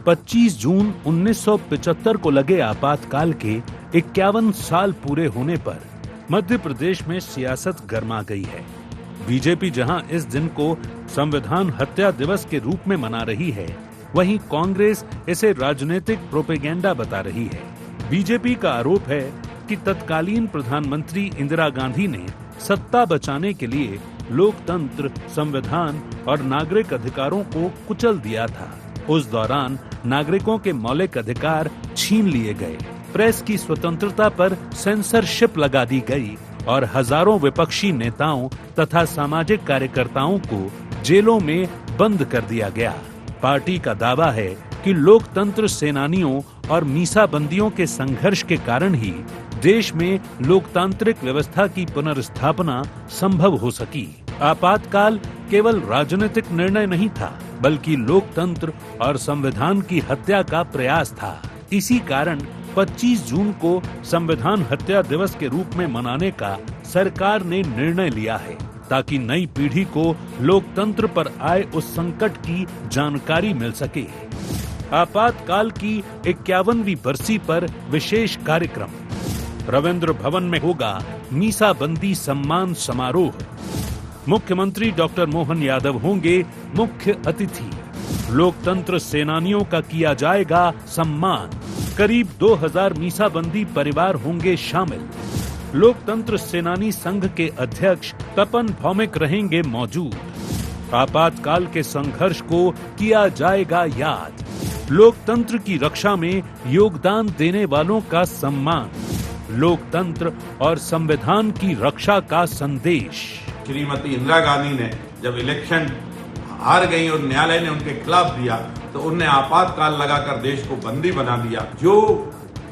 25 जून 1975 को लगे आपातकाल के 51 साल पूरे होने पर मध्य प्रदेश में सियासत गर्मा गई है। बीजेपी जहां इस दिन को संविधान हत्या दिवस के रूप में मना रही है, वहीं कांग्रेस इसे राजनीतिक प्रोपेगेंडा बता रही है। बीजेपी का आरोप है कि तत्कालीन प्रधानमंत्री इंदिरा गांधी ने सत्ता बचाने के लिए लोकतंत्र, संविधान और नागरिक अधिकारों को कुचल दिया था। उस दौरान नागरिकों के मौलिक अधिकार छीन लिए गए, प्रेस की स्वतंत्रता पर सेंसरशिप लगा दी गई और हजारों विपक्षी नेताओं तथा सामाजिक कार्यकर्ताओं को जेलों में बंद कर दिया गया। पार्टी का दावा है कि लोकतंत्र सेनानियों और मीसाबंदियों के संघर्ष के कारण ही देश में लोकतांत्रिक व्यवस्था की पुनर्स्थापना संभव हो सकी। आपातकाल केवल राजनीतिक निर्णय नहीं था, बल्कि लोकतंत्र और संविधान की हत्या का प्रयास था। इसी कारण 25 जून को संविधान हत्या दिवस के रूप में मनाने का सरकार ने निर्णय लिया है, ताकि नई पीढ़ी को लोकतंत्र पर आए उस संकट की जानकारी मिल सके। आपातकाल की 51वीं बरसी पर विशेष कार्यक्रम। रविंद्र भवन में होगा मीसाबंदी सम्मान समारोह। मुख्यमंत्री डॉक्टर मोहन यादव होंगे मुख्य अतिथि। लोकतंत्र सेनानियों का किया जाएगा सम्मान। करीब 2000 मीसाबंदी परिवार होंगे शामिल। लोकतंत्र सेनानी संघ के अध्यक्ष तपन भौमिक रहेंगे मौजूद। आपातकाल के संघर्ष को किया जाएगा याद। लोकतंत्र की रक्षा में योगदान देने वालों का सम्मान। लोकतंत्र और संविधान की रक्षा का संदेश। श्रीमती इंदिरा गांधी ने जब इलेक्शन हार गई और न्यायालय ने उनके खिलाफ दिया, तो उनने आपातकाल लगाकर देश को बंदी बना दिया। जो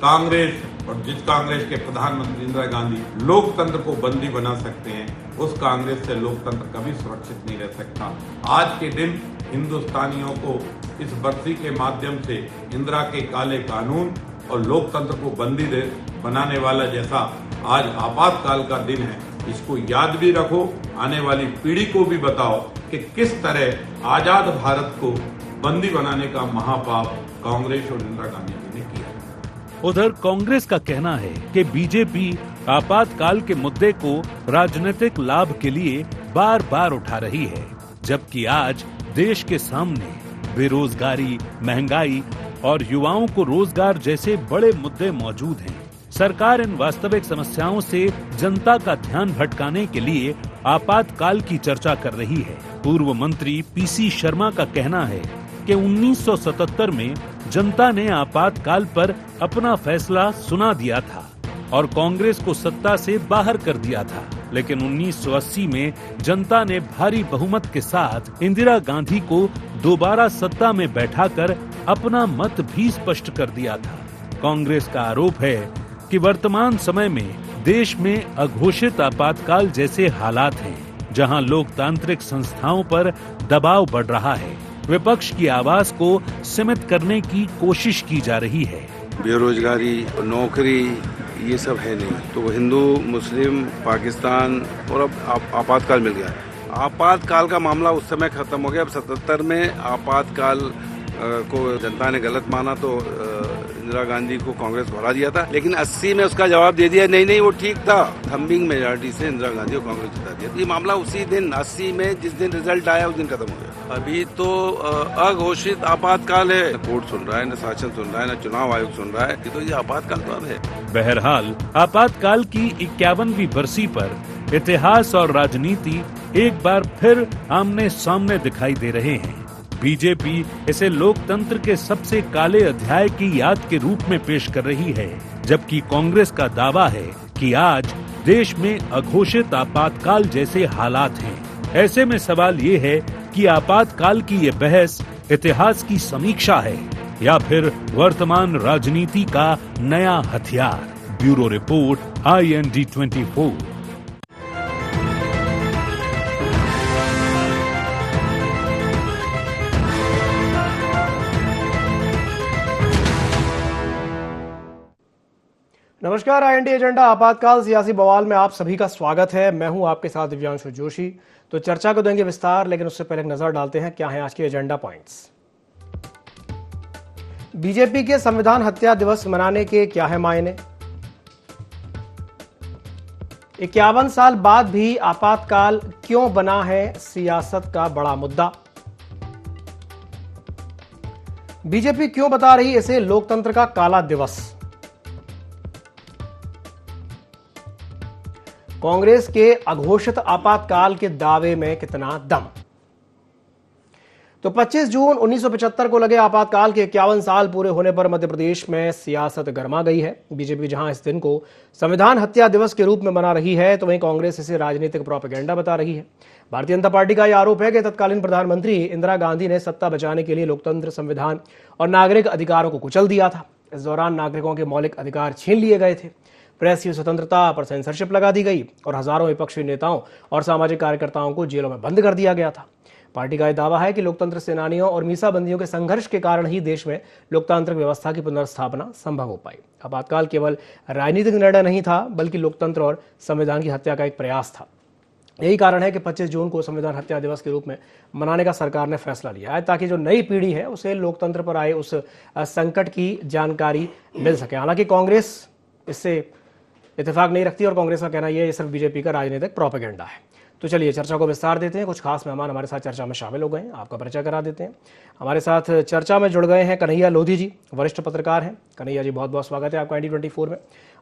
कांग्रेस और जिस कांग्रेस के प्रधानमंत्री इंदिरा गांधी लोकतंत्र को बंदी बना सकते हैं, उस कांग्रेस से लोकतंत्र कभी सुरक्षित नहीं रह सकता। आज के दिन हिंदुस्तानियों को इस बरसी के माध्यम से इंदिरा के काले कानून और लोकतंत्र को बंदी बनाने वाला जैसा आज आपातकाल का दिन है, इसको याद भी रखो। आने वाली पीढ़ी को भी बताओ कि किस तरह आजाद भारत को बंदी बनाने का महापाप कांग्रेस और इंदिरा गांधी जी ने किया। उधर कांग्रेस का कहना है कि बीजेपी आपातकाल के मुद्दे को राजनीतिक लाभ के लिए बार बार उठा रही है, जबकि आज देश के सामने बेरोजगारी, महंगाई और युवाओं को रोजगार जैसे बड़े मुद्दे मौजूद हैं। सरकार इन वास्तविक समस्याओं से जनता का ध्यान भटकाने के लिए आपातकाल की चर्चा कर रही है। पूर्व मंत्री पीसी शर्मा का कहना है कि 1977 में जनता ने आपातकाल पर अपना फैसला सुना दिया था और कांग्रेस को सत्ता से बाहर कर दिया था, लेकिन 1980 में जनता ने भारी बहुमत के साथ इंदिरा गांधी को दोबारा सत्ता में बैठाकर अपना मत भी स्पष्ट कर दिया था। कांग्रेस का आरोप है कि वर्तमान समय में देश में अघोषित आपातकाल जैसे हालात हैं, जहां लोकतांत्रिक संस्थाओं पर दबाव बढ़ रहा है। विपक्ष की आवाज को सीमित करने की कोशिश की जा रही है। बेरोजगारी, नौकरी, ये सब है नहीं, तो हिंदू, मुस्लिम, पाकिस्तान और अब आपातकाल मिल गया। आपातकाल का मामला उस समय खत्म हो गया। अब 77 में आपातकाल को जनता ने गलत माना तो इंदिरा गांधी को कांग्रेस को हरा दिया था, लेकिन 80 में उसका जवाब दे दिया, नहीं वो ठीक था, थम्बिंग मेजॉरिटी से इंदिरा गांधी को कांग्रेस जिता दिया। ये मामला उसी दिन 80 में जिस दिन रिजल्ट आया उस दिन खत्म हो गया। अभी तो अघोषित आपातकाल है, न कोर्ट सुन रहा है, न शासन सुन रहा है, न चुनाव आयोग सुन रहा है, तो ये आपातकाल तो अब है। बहरहाल आपातकाल की 51वीं बरसी पर इतिहास और राजनीति एक बार फिर आमने सामने दिखाई दे रहे हैं। बीजेपी इसे लोकतंत्र के सबसे काले अध्याय की याद के रूप में पेश कर रही है, जबकि कांग्रेस का दावा है कि आज देश में अघोषित आपातकाल जैसे हालात हैं। ऐसे में सवाल ये है कि आपातकाल की ये बहस इतिहास की समीक्षा है या फिर वर्तमान राजनीति का नया हथियार। Bureau report, IND 24। नमस्कार, IND एजेंडा आपातकाल सियासी बवाल में आप सभी का स्वागत है। मैं हूं आपके साथ दिव्यांशु जोशी। तो चर्चा को देंगे विस्तार, लेकिन उससे पहले एक नजर डालते हैं क्या है आज के एजेंडा पॉइंट्स। बीजेपी के संविधान हत्या दिवस मनाने के क्या है मायने? 51 साल बाद भी आपातकाल क्यों बना है सियासत का बड़ा मुद्दा? बीजेपी क्यों बता रही इसे लोकतंत्र का काला दिवस? कांग्रेस के अघोषित आपातकाल के दावे में कितना दम? तो 25 जून 1975 को लगे आपातकाल के 51 साल पूरे होने पर मध्य प्रदेश में सियासत गर्मा गई है। बीजेपी जहां इस दिन को संविधान हत्या दिवस के रूप में मना रही है, तो वहीं कांग्रेस इसे राजनीतिक प्रोपेगेंडा बता रही है। भारतीय जनता पार्टी का यह आरोप है कि तत्कालीन प्रधानमंत्री इंदिरा गांधी ने सत्ता बचाने के लिए लोकतंत्र, संविधान और नागरिक अधिकारों को कुचल दिया था। इस दौरान नागरिकों के मौलिक अधिकार छीन लिए गए थे, प्रेस की स्वतंत्रता पर सेंसरशिप लगा दी गई और हजारों विपक्षी नेताओं और सामाजिक कार्यकर्ताओं को जेलों में बंद कर दिया गया था। पार्टी का यह दावा है कि लोकतंत्र सेनानियों और मीसाबंदियों के संघर्ष के कारण ही देश में लोकतांत्रिक व्यवस्था की पुनर्स्थापना संभव हो पाई। आपातकाल केवल राजनीतिक निर्णय नहीं था, बल्कि लोकतंत्र और संविधान की हत्या का एक प्रयास था। यही कारण है कि 25 जून को संविधान हत्या दिवस के रूप में मनाने का सरकार ने फैसला लिया है, ताकि जो नई पीढ़ी है उसे लोकतंत्र पर आए उस संकट की जानकारी मिल सके। हालांकि कांग्रेस इससे इत्तेफाक नहीं रखती और कांग्रेस का कहना यह सिर्फ बीजेपी का राजनीतिक प्रोपेगेंडा है। तो चलिए चर्चा को विस्तार देते हैं। कुछ खास मेहमान हमारे साथ चर्चा में शामिल हो गए हैं, आपका परिचय करा देते हैं। हमारे साथ चर्चा में जुड़ गए हैं कन्हैया लोधी जी, वरिष्ठ पत्रकार हैं। कन्हैया जी, बहुत बहुत स्वागत है आपका ND24 में।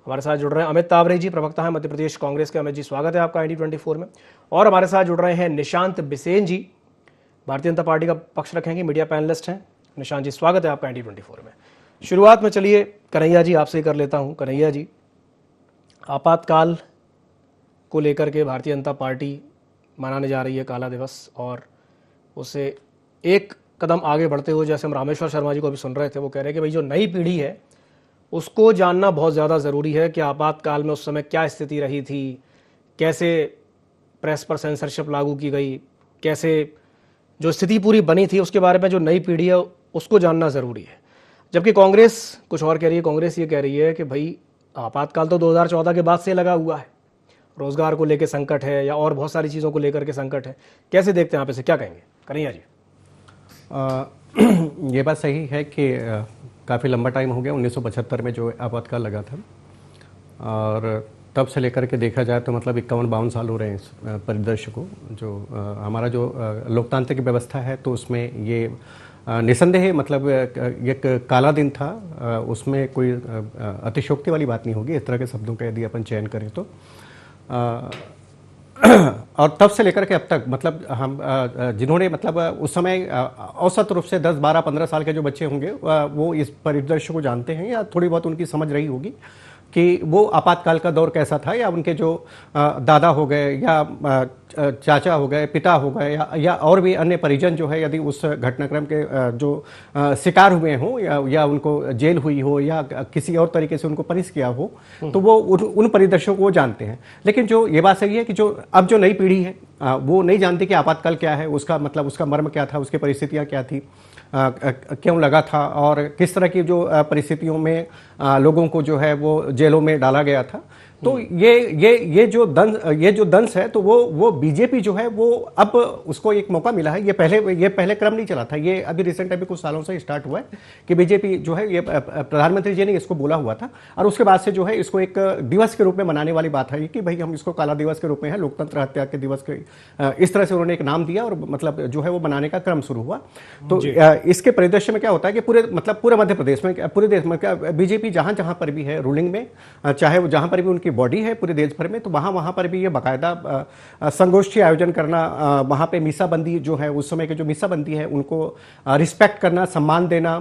हमारे साथ जुड़ रहे हैं अमित तावरे जी, प्रवक्ता हैं मध्य प्रदेश कांग्रेस के। अमित जी, स्वागत है आपका ND24 में। और हमारे साथ जुड़ रहे हैं निशांत बिसेन जी, भारतीय जनता पार्टी का पक्ष रखेंगे, मीडिया पैनलिस्ट हैं। निशांत जी, स्वागत है आपका ND24 में। शुरुआत में चलिए कन्हैया जी आपसे ही कर लेता हूँ। कन्हैया जी, आपातकाल को लेकर के भारतीय जनता पार्टी मनाने जा रही है काला दिवस, और उसे एक कदम आगे बढ़ते हुए, जैसे हम रामेश्वर शर्मा जी को भी सुन रहे थे, वो कह रहे हैं कि भाई जो नई पीढ़ी है उसको जानना बहुत ज़्यादा ज़रूरी है कि आपातकाल में उस समय क्या स्थिति रही थी, कैसे प्रेस पर सेंसरशिप लागू की गई, कैसे जो स्थिति पूरी बनी थी उसके बारे में जो नई पीढ़ी है उसको जानना ज़रूरी है। जबकि कांग्रेस कुछ और कह रही है। कांग्रेस ये कह रही है कि भाई आपातकाल तो 2014 के बाद से लगा हुआ है, रोजगार को लेकर संकट है या और बहुत सारी चीज़ों को लेकर के संकट है। कैसे देखते हैं आप इसे, क्या कहेंगे कन्हैया जी? ये बात सही है कि काफ़ी लंबा टाइम हो गया 1975 में जो आपातकाल लगा था, और तब से लेकर के देखा जाए तो मतलब 51-52 साल हो रहे हैं इस परिदृश्य को। जो हमारा जो लोकतांत्रिक व्यवस्था है तो उसमें ये निसंदेह मतलब एक काला दिन था, उसमें कोई अतिशयोक्ति वाली बात नहीं होगी इस तरह के शब्दों का यदि अपन चयन करें तो। और तब से लेकर के अब तक मतलब हम जिन्होंने मतलब उस समय औसत रूप से 10, 12, 15 साल के जो बच्चे होंगे वो इस परिदृश्य को जानते हैं या थोड़ी बहुत उनकी समझ रही होगी कि वो आपातकाल का दौर कैसा था, या उनके जो दादा हो गए या चाचा हो गए, पिता हो गए, या और भी अन्य परिजन जो है यदि उस घटनाक्रम के जो शिकार हुए हों या उनको जेल हुई हो या किसी और तरीके से उनको पनिश किया हो, तो वो उन परिदृश्यों को वो जानते हैं। लेकिन जो ये बात सही है कि जो अब जो नई पीढ़ी है वो नहीं जानती कि आपातकाल क्या है, उसका मतलब उसका मर्म क्या था, उसकी परिस्थितियाँ क्या थी, क्यों लगा था और किस तरह की जो परिस्थितियों में लोगों को जो है वो जेलों में डाला गया था। तो ये जो दंश है तो वो बीजेपी जो है वो अब उसको एक मौका मिला है। ये पहले क्रम नहीं चला था, ये अभी रिसेंट अभी कुछ सालों से स्टार्ट हुआ है कि बीजेपी जो है, ये प्रधानमंत्री जी ने इसको बोला हुआ था और उसके बाद से जो है इसको एक दिवस के रूप में मनाने वाली बात है कि भाई हम इसको काला दिवस के रूप में है, लोकतंत्र हत्या के दिवस के इस तरह से उन्होंने एक नाम दिया और मतलब जो है वो मनाने का क्रम शुरू हुआ। तो इसके परिदृश्य में क्या होता है कि पूरे मध्य प्रदेश में, पूरे देश में बीजेपी जहां जहां पर भी है रूलिंग में, चाहे वो जहां पर भी उनकी बॉडी है पूरे देश भर में, तो वहां पर भी ये बाकायदा संगोष्ठी आयोजन करना, वहां पे मीसाबंदी जो है उस समय के जो मीसाबंदी है उनको रिस्पेक्ट करना, सम्मान देना,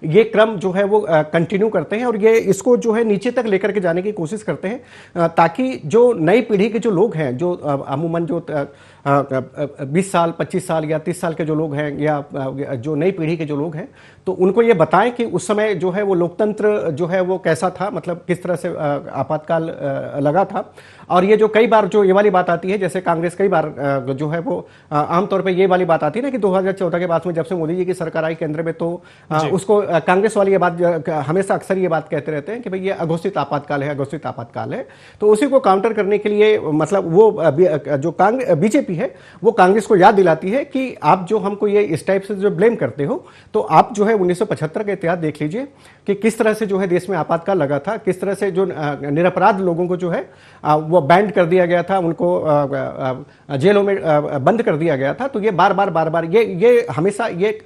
ये क्रम जो है वो कंटिन्यू करते हैं और ये इसको जो है नीचे तक लेकर के जाने की कोशिश करते हैं ताकि जो नई पीढ़ी के जो लोग हैं, जो अमूमन जो 20 साल 25 साल या 30 साल के जो लोग हैं या जो नई पीढ़ी के जो लोग हैं, तो उनको ये बताएं कि उस समय जो है वो लोकतंत्र जो है वो कैसा था, मतलब किस तरह से आपातकाल लगा था। और ये जो कई बार जो ये वाली बात आती है, जैसे कांग्रेस कई बार जो है वो आमतौर पे ये वाली बात आती है ना कि 2014 के बाद में जब से मोदी जी की सरकार आई केंद्र में, तो उसको कांग्रेस वाली ये बात हमेशा अक्सर ये बात कहते रहते हैं कि भाई ये अघोषित आपातकाल है, अघोषित आपातकाल है। तो उसी को काउंटर करने के लिए मतलब वो जो बीजेपी बीजेपी है वो कांग्रेस को याद दिलाती है कि आप जो हमको ये इस टाइप से जो ब्लेम करते हो, तो आप जो है 1975 का इतिहास देख लीजिए कि किस तरह से जो है देश में आपातकाल लगा था, किस तरह से जो निरपराध लोगों को जो है वो बैंड कर दिया गया था, उनको जेलों में बंद कर दिया गया था। तो ये बार बार ये हमेशा ये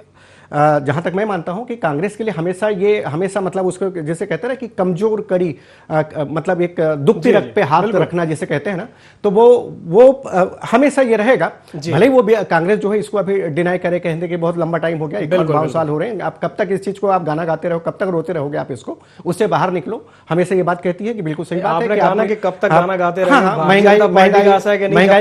जहां तक मैं मानता हूं कि कांग्रेस के लिए हमेशा मतलब उसको जैसे कहते हैं ना कि कमजोर कड़ी मतलब एक दुखती रग पे हाथ रखना जिसे कहते हैं ना, तो वो हमेशा ये रहेगा। भले ही वो कांग्रेस जो है इसको अभी डिनाई करे, कहते कि बहुत लंबा टाइम हो गया, 1 साल हो रहे हैं, आप कब तक इस चीज को आप गाना गाते रहो, कब तक रोते रहोगे आप इसको, उससे बाहर निकलो। हमेशा ये बात कहती है कि बिल्कुल सही बात है कि गाना कि कब तक गाना गाते महंगाई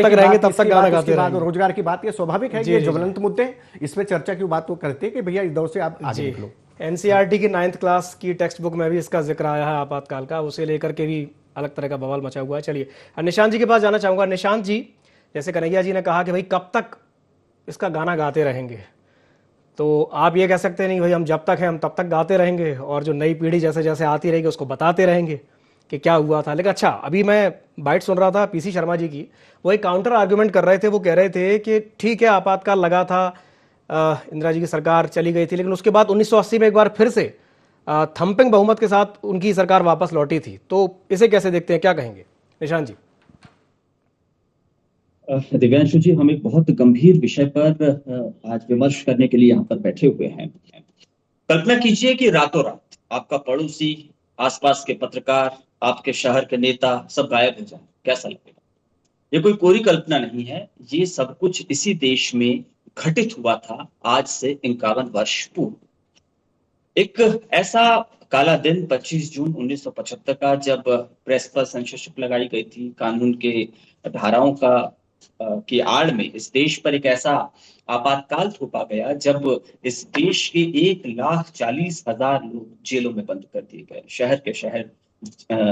रहेंगे तब तक गाना गाते रहेंगे, रोजगार की बात, ये स्वाभाविक है, ये ज्वलंत मुद्दे हैं, इस पर चर्चा की बात वो करती है कि भैया इस दौर से आप आगे निकलो। एनसीईआरटी की 9th क्लास की टेक्स्ट बुक में भी इसका जिक्र आया है आपातकाल का, उसे लेकर के भी अलग तरह का बवाल मचा हुआ है। चलिए निशांत जी के पास जाना चाहूंगा। निशांत जी, जैसे कन्हैया जी ने कहा कि भाई कब तक इसका गाना गाते रहेंगे, तो आप ये कह सकते नहीं भाई हम जब तक हैं हम तब तक गाते रहेंगे, और जो नई पीढ़ी जैसे जैसे आती रहेगी उसको बताते रहेंगे कि क्या हुआ था। लेकिन अच्छा, अभी मैं बाइट सुन रहा था पीसी शर्मा जी की, वो एक काउंटर आर्ग्यूमेंट कर रहे थे। वो कह रहे थे कि ठीक है आपातकाल लगा था, इंदिरा जी की सरकार चली गई थी, लेकिन उसके बाद 1980 में एक बार फिर से थम्पिंग बहुमत के साथ उनकी सरकार वापस लौटी थी। तो इसे कैसे देखते हैं, क्या कहेंगे निशांत जी? दिव्यांशु जी, हम एक बहुत गंभीर विषय पर आज विमर्श करने के लिए यहाँ पर बैठे हुए हैं। कल्पना कीजिए कि रातों रात आपका पड़ोसी, आसपास के पत्रकार, आपके शहर के नेता सब गायब हो जाए, कैसा लगेगा? ये कोई कोरी कल्पना नहीं है, ये सब कुछ इसी देश में घटित हुआ था आज से 51 वर्ष पूर्व। एक ऐसा काला दिन 25 जून 1975 का, जब प्रेस पर सेंसरशिप लगाई गई थी, कानून के धाराओं की आड़ में इस देश पर एक ऐसा आपातकाल थोपा गया जब इस देश के 1,40,000 लोग जेलों में बंद कर दिए गए, शहर के शहर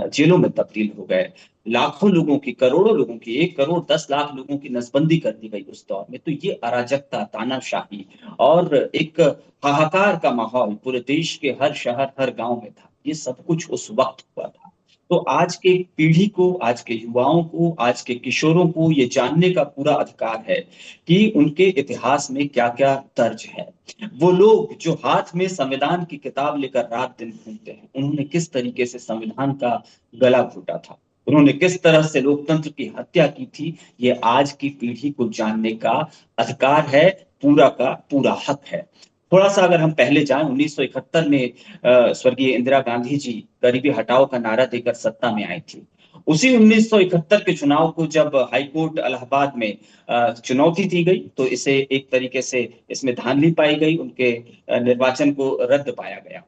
जेलों में तब्दील हो गए, लाखों लोगों की, करोड़ों लोगों की, 1,10,00,000 लोगों की नसबंदी कर दी गई उस दौर में। तो ये अराजकता, तानाशाही और एक हाहाकार का माहौल पूरे देश के हर शहर, हर गांव में था। ये सब कुछ उस वक्त हुआ था। तो आज के पीढ़ी को, आज के युवाओं को, आज के किशोरों को ये जानने का पूरा अधिकार है कि उनके इतिहास में क्या क्या दर्ज है। वो लोग जो हाथ में संविधान की किताब लेकर रात दिन घूमते हैं, उन्होंने किस तरीके से संविधान का गला घोटा था, उन्होंने किस तरह से लोकतंत्र की हत्या की थी, ये आज की पीढ़ी को जानने का अधिकार है, पूरा का पूरा हक है। थोड़ा सा अगर हम पहले जाएं, 1971 में स्वर्गीय इंदिरा गांधी जी गरीबी हटाओ का नारा देकर सत्ता में आई थी। उसी 1971 के चुनाव को जब हाईकोर्ट इलाहाबाद में चुनौती दी गई, तो इसे एक तरीके से इसमें धांधली पाई गई, उनके निर्वाचन को रद्द पाया गया।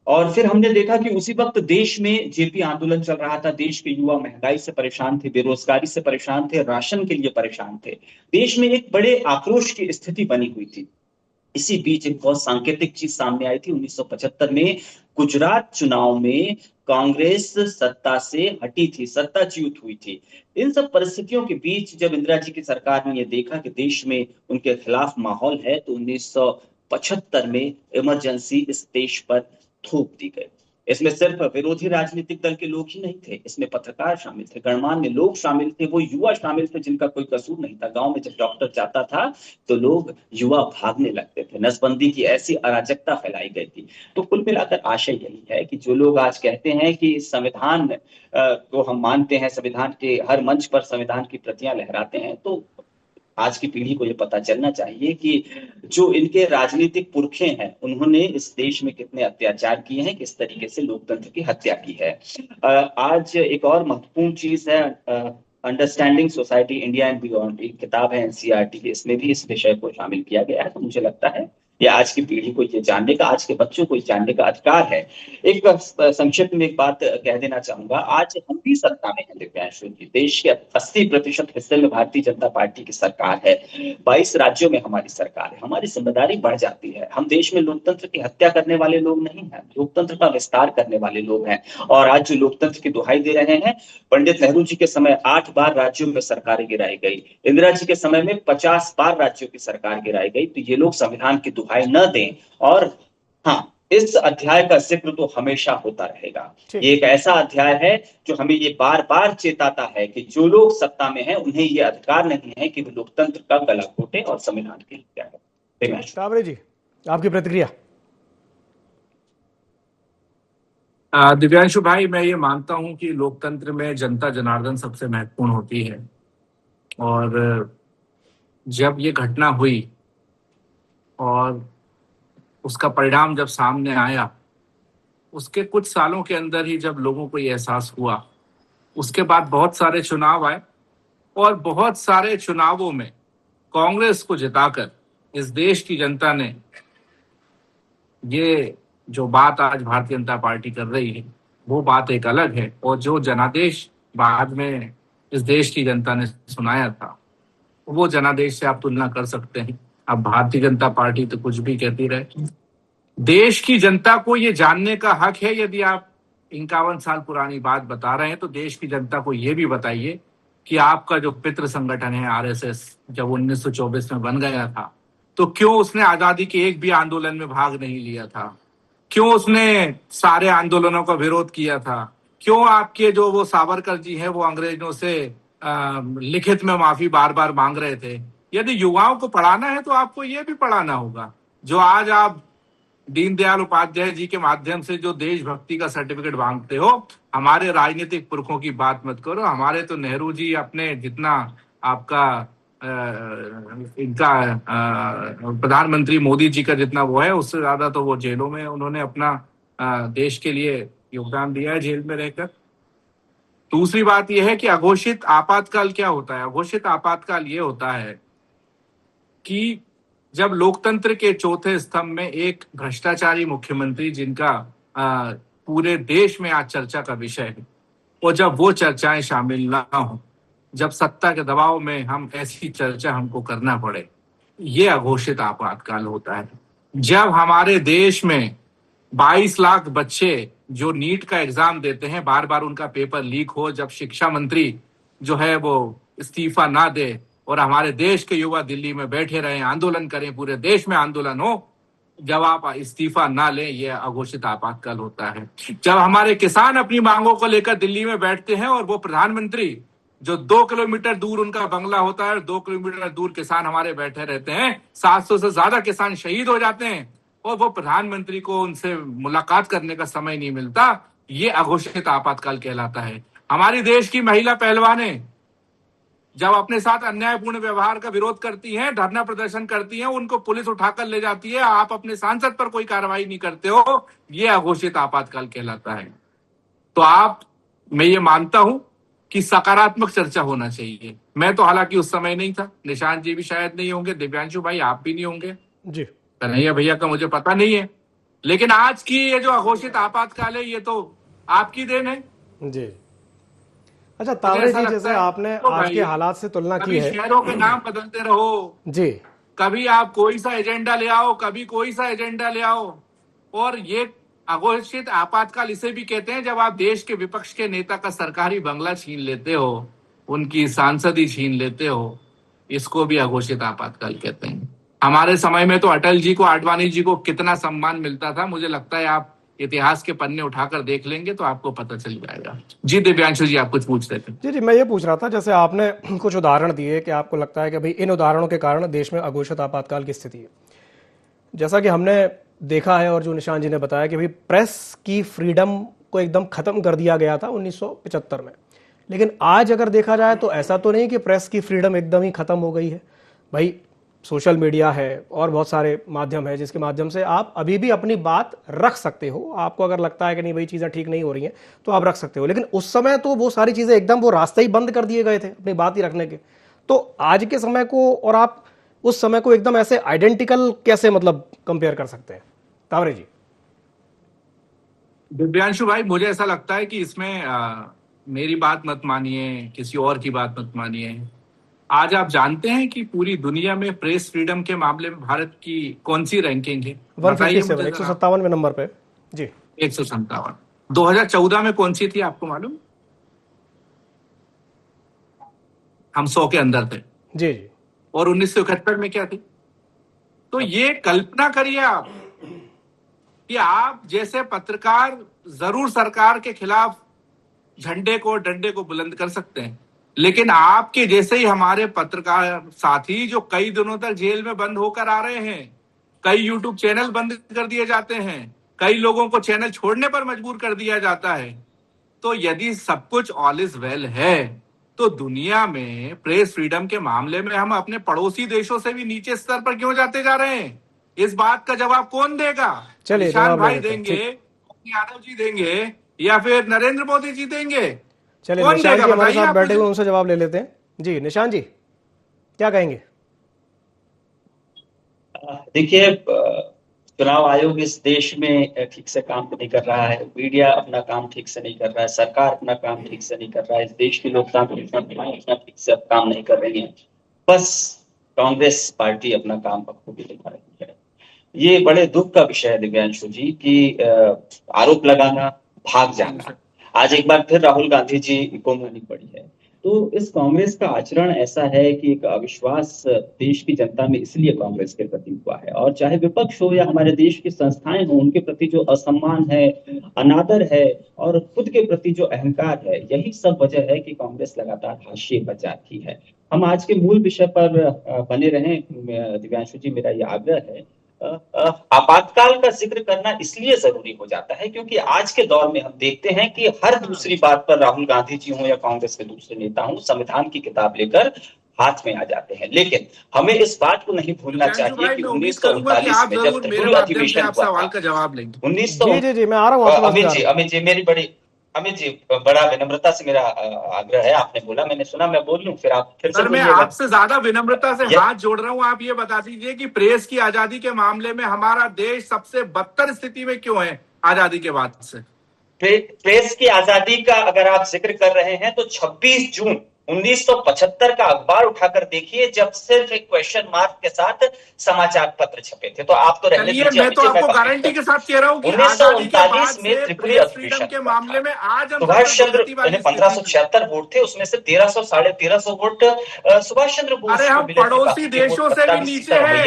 और फिर हमने देखा कि उसी वक्त देश में जेपी आंदोलन चल रहा था, देश के युवा महंगाई से परेशान थे, बेरोजगारी से परेशान थे, राशन के लिए परेशान थे, देश में एक बड़े आक्रोश की स्थिति बनी हुई थी। इसी बीच एक बहुत सांकेतिक चीज सामने आई थी। 1975 में गुजरात चुनाव में कांग्रेस सत्ता से हटी थी, सत्ताच्युत हुई थी। इन सब परिस्थितियों के बीच जब इंदिरा जी की सरकार ने यह देखा कि देश में उनके खिलाफ माहौल है, तो 1975 में इमरजेंसी इस देश पर थोप दी गई। इसमें सिर्फ विरोधी राजनीतिक दल के लोग ही नहीं थे, इसमें पत्रकार शामिल थे, गणमान्य लोग शामिल थे, वो युवा शामिल थे जिनका कोई कसूर नहीं था। गांव में जब डॉक्टर जाता था तो लोग, युवा भागने लगते थे, नसबंदी की ऐसी अराजकता फैलाई गई थी। तो कुल मिलाकर आशय यही है कि जो लोग आज कहते हैं कि संविधान को हम मानते हैं, संविधान के हर मंच पर संविधान की प्रतियां लहराते हैं, तो आज की पीढ़ी को ये पता चलना चाहिए कि जो इनके राजनीतिक पुरखे हैं, उन्होंने इस देश में कितने अत्याचार किए हैं, किस तरीके से लोकतंत्र की हत्या की है। आज एक और महत्वपूर्ण चीज है, understanding society India and beyond, एक किताब है एनसीईआरटी की, इसमें भी इस विषय को शामिल किया गया है। तो मुझे लगता है ये आज की पीढ़ी को ये जानने का, आज के बच्चों को जानने का अधिकार है। एक संक्षिप्त में एक बात कह देना चाहूंगा, आज हम भी सत्ता में हैं दिव्यांशु जी, देश के 80% हिस्से में भारतीय जनता पार्टी की सरकार है, 22 राज्यों में हमारी सरकार है, हमारी जिम्मेदारी बढ़ जाती है। हम देश में लोकतंत्र की हत्या करने वाले लोग नहीं हैं, लोकतंत्र का विस्तार करने वाले लोग हैं। और आज जो लोकतंत्र की दुहाई दे रहे हैं, पंडित नेहरू जी के समय 8 बार राज्यों में सरकारें गिराई गई, इंदिरा जी के समय में 50 बार राज्यों की सरकार गिराई गई। तो ये लोग संविधान की दुहाई न दें और हाँ, इस अध्याय का जिक्र तो हमेशा होता रहेगा। ये एक ऐसा अध्याय है जो हमें ये बार बार चेताता है कि जो लोग सत्ता में हैं उन्हें ये अधिकार नहीं है कि वो लोकतंत्र का गला घोटे और संविधान की हत्या करें। तावरे जी, आपकी प्रतिक्रिया। दिव्यांशु भाई, मैं ये मानता हूं कि लोकतंत्र में जनता जनार्दन सबसे महत्वपूर्ण होती है। और जब ये घटना हुई और उसका परिणाम जब सामने आया, उसके कुछ सालों के अंदर ही जब लोगों को ये एहसास हुआ, उसके बाद बहुत सारे चुनाव आए और बहुत सारे चुनावों में कांग्रेस को जिताकर इस देश की जनता ने ये जो बात आज भारतीय जनता पार्टी कर रही है वो बात एक अलग है। और जो जनादेश बाद में इस देश की जनता ने सुनाया था, वो जनादेश से आप तुलना कर सकते हैं। अब भारतीय जनता पार्टी तो कुछ भी कहती रहे, देश की जनता को ये जानने का हक है। यदि आप 51 साल पुरानी बात बता रहे हैं तो देश की जनता को ये भी बताइए कि आपका जो पितृ संगठन है आरएसएस, जब 1924 में बन गया था तो क्यों उसने आजादी के एक भी आंदोलन में भाग नहीं लिया था? क्यों उसने सारे आंदोलनों का विरोध किया था? क्यों आपके जो वो सावरकर जी हैं वो अंग्रेजों से लिखित में माफी बार बार मांग रहे थे? यदि युवाओं को पढ़ाना है तो आपको ये भी पढ़ाना होगा। जो आज आप दीनदयाल उपाध्याय जी के माध्यम से जो देशभक्ति का सर्टिफिकेट मांगते हो, हमारे राजनीतिक पुरखों की बात मत करो। हमारे तो नेहरू जी अपने जितना आपका इनका प्रधानमंत्री मोदी जी का जितना वो है, उससे ज्यादा तो वो जेलों में उन्होंने अपना देश के लिए योगदान दिया है, जेल में रहकर। दूसरी बात यह है कि अघोषित आपातकाल क्या होता है? अघोषित आपातकाल ये होता है कि जब लोकतंत्र के चौथे स्तंभ में एक भ्रष्टाचारी मुख्यमंत्री, जिनका पूरे देश में आज चर्चा का विषय है, और जब वो चर्चाएं शामिल ना हो, जब सत्ता के दबाव में हम ऐसी चर्चा हमको करना पड़े, ये अघोषित आपातकाल होता है। जब हमारे देश में 22 लाख बच्चे जो नीट का एग्जाम देते हैं, बार बार उनका पेपर लीक हो, जब शिक्षा मंत्री जो है वो इस्तीफा ना दे और हमारे देश के युवा दिल्ली में बैठे रहें, आंदोलन करें, पूरे देश में आंदोलन हो, जब आप इस्तीफा ना लें, यह अघोषित आपातकाल होता है। जब हमारे किसान अपनी मांगों को लेकर दिल्ली में बैठते हैं और वो प्रधानमंत्री, जो 2 किलोमीटर दूर उनका बंगला होता है, 2 किलोमीटर दूर किसान हमारे बैठे रहते हैं, 700 से ज्यादा किसान शहीद हो जाते हैं और वो प्रधानमंत्री को उनसे मुलाकात करने का समय नहीं मिलता, ये अघोषित आपातकाल कहलाता है। हमारी देश की महिला पहलवानें जब अपने साथ अन्यायपूर्ण व्यवहार का विरोध करती हैं, धरना प्रदर्शन करती हैं, उनको पुलिस उठाकर ले जाती है, आप अपने सांसद पर कोई कार्रवाई नहीं करते हो, ये अघोषित आपातकाल कहलाता है। तो मैं ये मानता हूं कि सकारात्मक चर्चा होना चाहिए। मैं तो हालांकि उस समय नहीं था, निशांत जी भी शायद नहीं होंगे, दिव्यांशु भाई आप भी नहीं होंगे जी, कन्हैया भैया का मुझे पता नहीं है, लेकिन आज की ये जो अघोषित आपातकाल है ये तो आपकी देन है जी। अच्छा तावरे जी, जैसे आपने तो आज के हालात से तुलना की है, शहरों के नाम बदलते रहो जी, कभी आप कोई सा एजेंडा ले आओ, कभी कोई सा एजेंडा ले आओ। और ये अघोषित आपातकाल इसे भी कहते हैं जब आप देश के विपक्ष के नेता का सरकारी बंगला छीन लेते हो, उनकी सांसदी छीन लेते हो, इसको भी अघोषित आपातकाल कहते हैं। हमारे समय में तो अटल जी को, आडवाणी जी को कितना सम्मान मिलता था, मुझे लगता है आप इतिहास के पन्ने उठाकर देख लेंगे तो आपको पता चल जाएगा। जी दिव्यांशु जी, आप कुछ पूछ रहे थे। जी, मैं ये पूछ रहा था, जैसे आपने कुछ उदाहरण दिए कि आपको लगता है कि भाई इन उदाहरणों के कारण देश में अघोषित आपातकाल की स्थिति है। जैसा कि हमने देखा है और जो निशांत जी ने बताया कि भाई प्रेस की फ्रीडम को एकदम खत्म कर दिया गया था 1975 में, लेकिन आज अगर देखा जाए तो ऐसा तो नहीं कि प्रेस की फ्रीडम एकदम ही खत्म हो गई है। भाई सोशल मीडिया है और बहुत सारे माध्यम है जिसके माध्यम से आप अभी भी अपनी बात रख सकते हो। आपको अगर लगता है कि नहीं भाई चीज़ें ठीक नहीं हो रही हैं तो आप रख सकते हो, लेकिन उस समय तो वो सारी चीज़ें एकदम वो रास्ते ही बंद कर दिए गए थे अपनी बात ही रखने के। तो आज के समय को और आप उस समय को एकदम ऐसे आइडेंटिकल कैसे मतलब कंपेयर कर सकते हैं तावरे जी? दिव्यांशु भाई, मुझे ऐसा लगता है कि इसमें मेरी बात मत मानिए, किसी और की बात मत मानिए। आज आप जानते हैं कि पूरी दुनिया में प्रेस फ्रीडम के मामले में भारत की कौन सी रैंकिंग है? 157वें नंबर पे जी। 157। 2014 में कौन सी थी आपको मालूम? हम 100 के अंदर थे जी जी। और 1971 में क्या थी? तो ये कल्पना करिए आप कि आप जैसे पत्रकार जरूर सरकार के खिलाफ झंडे को डंडे को बुलंद कर सकते हैं, लेकिन आपके जैसे ही हमारे पत्रकार साथी जो कई दिनों तक जेल में बंद होकर आ रहे हैं, कई यूट्यूब चैनल बंद कर दिए जाते हैं, कई लोगों को चैनल छोड़ने पर मजबूर कर दिया जाता है, तो यदि सब कुछ ऑल इज वेल है तो दुनिया में प्रेस फ्रीडम के मामले में हम अपने पड़ोसी देशों से भी नीचे स्तर पर क्यों जाते जा रहे हैं? इस बात का जवाब कौन देगा? चलिए, निशान जवाब भाई ले लेते हैं। देंगे, यादव जी देंगे, या फिर नरेंद्र मोदी जी देंगे? चलिए, कौन निशान देगा जी हमारे बताइए साथ आप बैठे मुझे। हुए, उनसे जवाब ले लेते हैं। जी निशान जी, क्या कहेंगे? देखिए, चुनाव आयोग इस देश में ठीक से काम नहीं कर रहा है, मीडिया अपना काम ठीक से नहीं कर रहा है, सरकार अपना काम ठीक से नहीं कर रहा है, इस देश की लोकतांत्रिक संस्थाएं अपना ठीक से अब काम नहीं कर रही हैं। बस कांग्रेस पार्टी अपना काम बखूबी निभा रही है। ये बड़े दुख का विषय है दिव्यांशु जी कि आरोप लगाना, भाग जाना। आज एक बार फिर राहुल गांधी जी को मुहनी पड़ी है। तो इस कांग्रेस का आचरण ऐसा है कि एक अविश्वास देश की जनता में इसलिए कांग्रेस के प्रति हुआ है, और चाहे विपक्ष हो या हमारे देश की संस्थाएं हो, उनके प्रति जो असम्मान है, अनादर है और खुद के प्रति जो अहंकार है, यही सब वजह है कि कांग्रेस लगातार हाशिए पर जाती है। हम आज के मूल विषय पर बने रहें दिव्यांशु जी, मेरा ये आग्रह है। आपातकाल का जिक्र करना इसलिए जरूरी हो जाता है क्योंकि आज के दौर में हम देखते हैं कि हर दूसरी बात पर राहुल गांधी जी हों या कांग्रेस के दूसरे नेता हों, संविधान की किताब लेकर हाथ में आ जाते हैं। लेकिन हमें इस बात को नहीं भूलना चाहिए कि 1939 में जब त्रिपुरी अधिवेशन हुआ सवाल का जवाब लेंगे। 1900 जी मैं आ रहा हूँ आपके पास। अमित जी मेरी बड़ी अमित जी बड़ा विनम्रता से मेरा आग्रह है, आपने बोला, मैंने सुना, मैं बोल लूं, फिर आप फिर से सर, मैं आपसे ज्यादा विनम्रता से हाथ जोड़ रहा हूं। आप ये बता दीजिए कि प्रेस की आजादी के मामले में हमारा देश सबसे बदतर स्थिति में क्यों है आजादी के बाद से? प्रेस की आजादी का अगर आप जिक्र कर रहे हैं तो 26 जून 1975 का अखबार उठाकर देखिए, जब सिर्फ एक क्वेश्चन मार्क के साथ समाचार पत्र छपे थे। तो आप तो रहने दीजिए, मैं तो आपको गारंटी के साथ कह रहा हूं कि 1939 में त्रिपुरी अधिवेशन के मामले में आज सुभाष चंद्र 1576 वोट थे, उसमें से 1300 साढ़े 1300 वोट सुभाष चंद्र बोस को मिले थे। पड़ोसी देशों से भी नीचे हैं,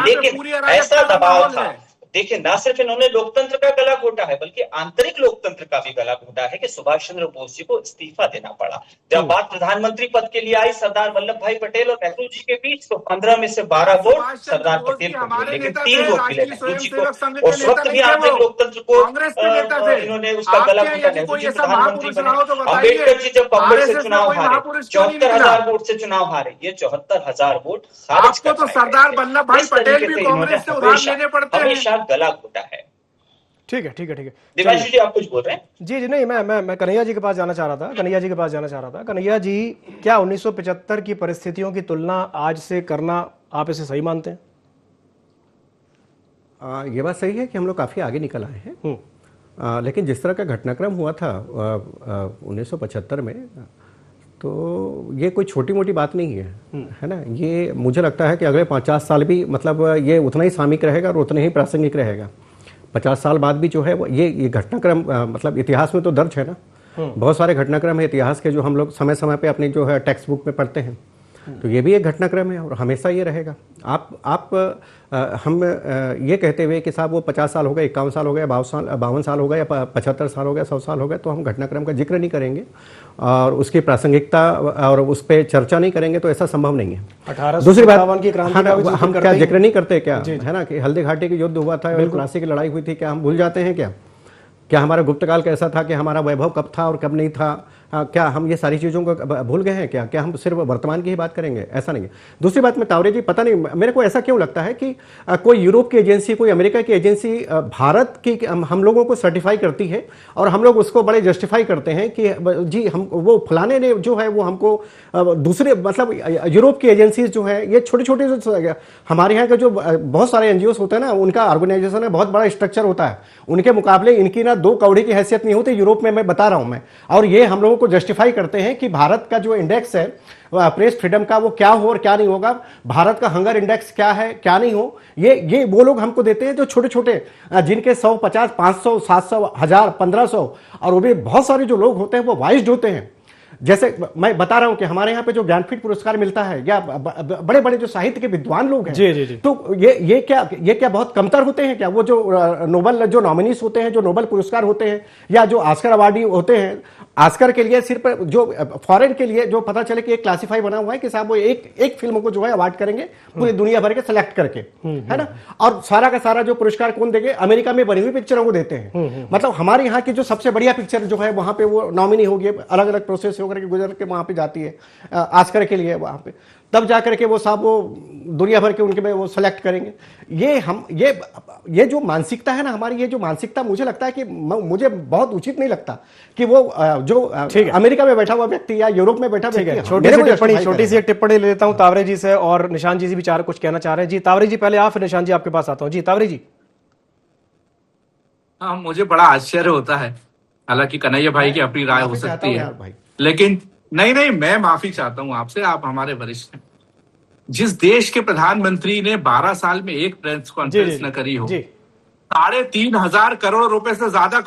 लेकिन ऐसा दबाव था। देखिए, ना सिर्फ इन्होंने लोकतंत्र का गला घोटा है बल्कि आंतरिक लोकतंत्र का भी गला घोटा है कि सुभाष चंद्र बोस जी को इस्तीफा देना पड़ा। जब बात प्रधानमंत्री पद के लिए आई सरदार वल्लभ भाई पटेल और नेहरू जी के बीच, तो 15 में से 12 वोट सरदार पटेल को मिले, लेकिन 3 वोट मिले नेहरू जी को। उस वक्त भी आंतरिक लोकतंत्र को इन्होंने उसका गला घोटा। नेहरू जी प्रधानमंत्री बने। अम्बेडकर जी जब कांग्रेस से चुनाव हारे, 74,000 वोट से चुनाव हारे, ये 74,000 वोट आपको तो सरदार वल्लभ भाई पटेल भी कांग्रेस से उधार लेने पड़ते हैं, गला घोटा है। ठीक है। दिव्यांशु जी, आप कुछ बोल रहे हैं? जी नहीं, मैं कन्हैया जी के पास जाना चाह रहा था। कन्हैया जी, क्या 1975 की परिस्थितियों की तुलना आज से करना आप इसे सही मानते हैं? ये बात सही है कि हम लोग काफ़ी आगे निकल आए हैं, लेकिन जिस तरह का घटनाक्रम हुआ था 1975 में, तो ये कोई छोटी मोटी बात नहीं है ना। ये मुझे लगता है कि अगले 50 साल भी मतलब ये उतना ही सामयिक रहेगा और उतना ही प्रासंगिक रहेगा। 50 साल बाद भी जो है ये घटनाक्रम मतलब इतिहास में तो दर्ज है ना। बहुत सारे घटनाक्रम है इतिहास के जो हम लोग समय समय पे अपनी जो है टेक्स्ट बुक में पढ़ते हैं, तो ये भी एक घटनाक्रम है और हमेशा ये रहेगा। हम ये कहते हुए कि साहब वो 50 साल हो गए, 51 साल हो गए, 52 साल हो गए या 75 साल हो गए, 100 साल हो गए, तो हम घटनाक्रम का जिक्र नहीं करेंगे और उसकी प्रासंगिकता और उस पर चर्चा नहीं करेंगे, तो ऐसा संभव नहीं है। दूसरी बात, हम क्या जिक्र नहीं करते क्या, है ना, कि हल्दी घाटी का युद्ध हुआ था और प्लासी की लड़ाई हुई थी, क्या हम भूल जाते हैं क्या हमारा गुप्तकाल कैसा था, कि हमारा वैभव कब था और कब नहीं था, क्या हम ये सारी चीज़ों को भूल गए हैं क्या हम सिर्फ वर्तमान की ही बात करेंगे? ऐसा नहीं है। दूसरी बात में तावरे जी, पता नहीं मेरे को ऐसा क्यों लगता है कि कोई यूरोप की एजेंसी, कोई अमेरिका की एजेंसी भारत की हम लोगों को सर्टिफाई करती है और हम लोग उसको बड़े जस्टिफाई करते हैं कि जी हम वो फलाने ने जो है वो हमको दूसरे मतलब यूरोप की एजेंसीज जो है, ये छोटे छोटे जो हमारे यहाँ के जो बहुत सारे NGOs होते हैं ना, उनका ऑर्गेनाइजेशन है, बहुत बड़ा स्ट्रक्चर होता है, उनके मुकाबले इनकी ना 2 कौड़ी की हैसियत नहीं होती यूरोप में, मैं बता रहा हूँ मैं। और ये हम लोगों को जस्टिफाई करते हैं कि भारत का जो इंडेक्स है प्रेस फ्रीडम का, वो क्या हो और क्या नहीं होगा, भारत का हंगर इंडेक्स क्या है क्या नहीं हो, ये वो लोग हमको देते हैं जो छोटे छोटे, जिनके 100, 50, 500, 700, 1000, 1500, और वो भी बहुत सारे जो लोग होते हैं वो वाइज्ड होते हैं, जैसे मैं बता रहा हूं कि हमारे यहाँ पे जो ज्ञानपीठ पुरस्कार मिलता है या बड़े बड़े जो साहित्य के विद्वान लोग हैं, जी जी जी, तो ये क्या बहुत कमतर होते हैं क्या? वो जो नोबेल जो नॉमिनीज होते हैं, जो नोबेल पुरस्कार होते हैं, या जो ऑस्कर अवार्डी होते हैं, ऑस्कर के लिए सिर्फ जो फॉरेन के लिए जो पता चले कि एक क्लासिफाई बना हुआ है कि साहब वो एक फिल्म को जो है अवार्ड करेंगे पूरी दुनिया भर के सेलेक्ट करके, है ना, और सारा का सारा जो पुरस्कार कौन देंगे? अमेरिका में बनी हुई पिक्चरों को देते हैं। मतलब हमारे यहाँ की जो सबसे बढ़िया पिक्चर जो है वहां पे वो नॉमिनी होगी, अलग अलग प्रोसेस होकर के गुजर के वहां पे जाती है ऑस्कर के लिए, वहां पे तब जाकर के वो साहब वो दुनिया भर के उनके में वो सेलेक्ट करेंगे। ये जो मानसिकता है ना हमारी, ये जो मानसिकता मुझे लगता है कि मुझे बहुत उचित नहीं लगता कि वो जो अमेरिका में बैठा हुआ व्यक्ति या यूरोप में बैठा व्यक्ति, छोटी सी एक टिप्पणी ले लेता हूं तावरे जी से, और निशान जी भी चार कुछ कहना चाह रहे हैं। जी तावरे जी पहले आप, फिर निशान जी आपके पास आता हूं। जी तावरे जी। हाँ, मुझे बड़ा आश्चर्य होता है, हालांकि कन्हैया भाई की अपनी राय हो सकती है, लेकिन नहीं, मैं माफी चाहता हूं आपसे, आप हमारे वरिष्ठ हैं। जिस देश के प्रधानमंत्री ने 12 साल में एक प्रेस कॉन्फ्रेंस न करी हो, 3,500 करोड़ रुपए से ज्यादा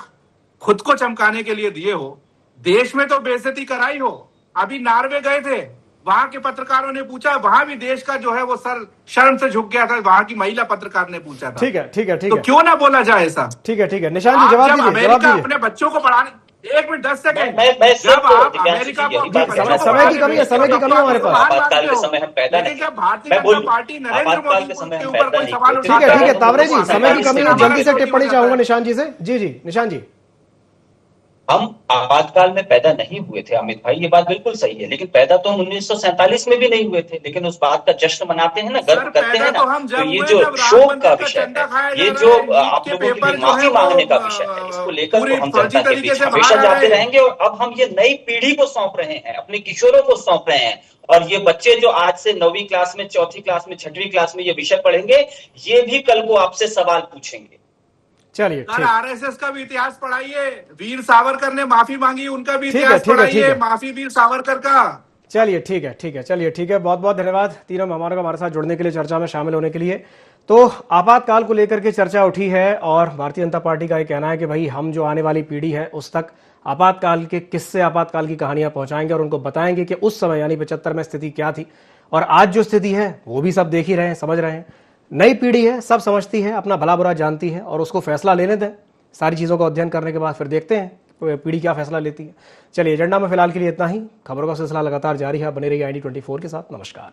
खुद को चमकाने के लिए दिए हो, देश में तो बेइज्जती कराई हो। अभी नॉर्वे गए थे, वहां के पत्रकारों ने पूछा, वहां भी देश का जो है वो सर शर्म से झुक गया था, वहां की महिला पत्रकार ने पूछा था। ठीक है तो क्यों ना बोला जाए ऐसा? ठीक है निशान जी जवाब दीजिए। अमेरिका अपने बच्चों को पढ़ाने, 1 मिनट 10 सेकंड, जब आप अमेरिका को समय की कमी है हमारे पास। आपातकाल के समय हम पैदा नहीं, जब भारतीय जनता पार्टी नरेंद्र मोदी के ऊपर कोई सवाल ठीक है तावरे जी, समय की कमी है, जल्दी से टिप्पणी चाहूंगा निशान जी से। जी निशान जी। हम आपातकाल में पैदा नहीं हुए थे अमित भाई, ये बात बिल्कुल सही है, लेकिन पैदा तो हम 1947 में भी नहीं हुए थे, लेकिन उस बात का जश्न मनाते हैं ना, गर्व करते हैं ना। तो ये जो शोक का विषय है, ये जो आप लोगों की माफी मांगने का विषय है, इसको लेकर तो हम जनता के बीच हमेशा जाते रहेंगे। और अब हम ये नई पीढ़ी को सौंप रहे हैं, अपने किशोरों को सौंप रहे हैं, और ये बच्चे जो आज से 9वीं क्लास में, 4थी क्लास में, 6वीं क्लास में ये विषय पढ़ेंगे, ये भी कल को आपसे सवाल पूछेंगे। चलिए, आरएसएस का भी इतिहास पढ़ाइए, वीर सावरकर ने माफी मांगी, उनका भी इतिहास पढ़ाइए, माफी वीर सावरकर का। चलिए ठीक है, बहुत बहुत धन्यवाद तीनों मेहमानों का हमारे साथ जुड़ने के लिए, चर्चा में शामिल होने के लिए। तो आपातकाल को लेकर के चर्चा उठी है, और भारतीय जनता पार्टी का ये कहना है कि भाई हम जो आने वाली पीढ़ी है उस तक आपातकाल के किस्से, आपातकाल की कहानियां पहुंचाएंगे, और उनको बताएंगे कि उस समय यानी 75 में स्थिति क्या थी, और आज जो स्थिति है वो भी सब देख ही रहे हैं, समझ रहे हैं। नई पीढ़ी है, सब समझती है, अपना भला बुरा जानती है, और उसको फैसला लेने दें। सारी चीज़ों का अध्ययन करने के बाद फिर देखते हैं पीढ़ी क्या फैसला लेती है। चलिए, एजेंडा में फिलहाल के लिए इतना ही। खबरों का सिलसिला लगातार जारी है, बने रहिए ID24 के साथ। नमस्कार।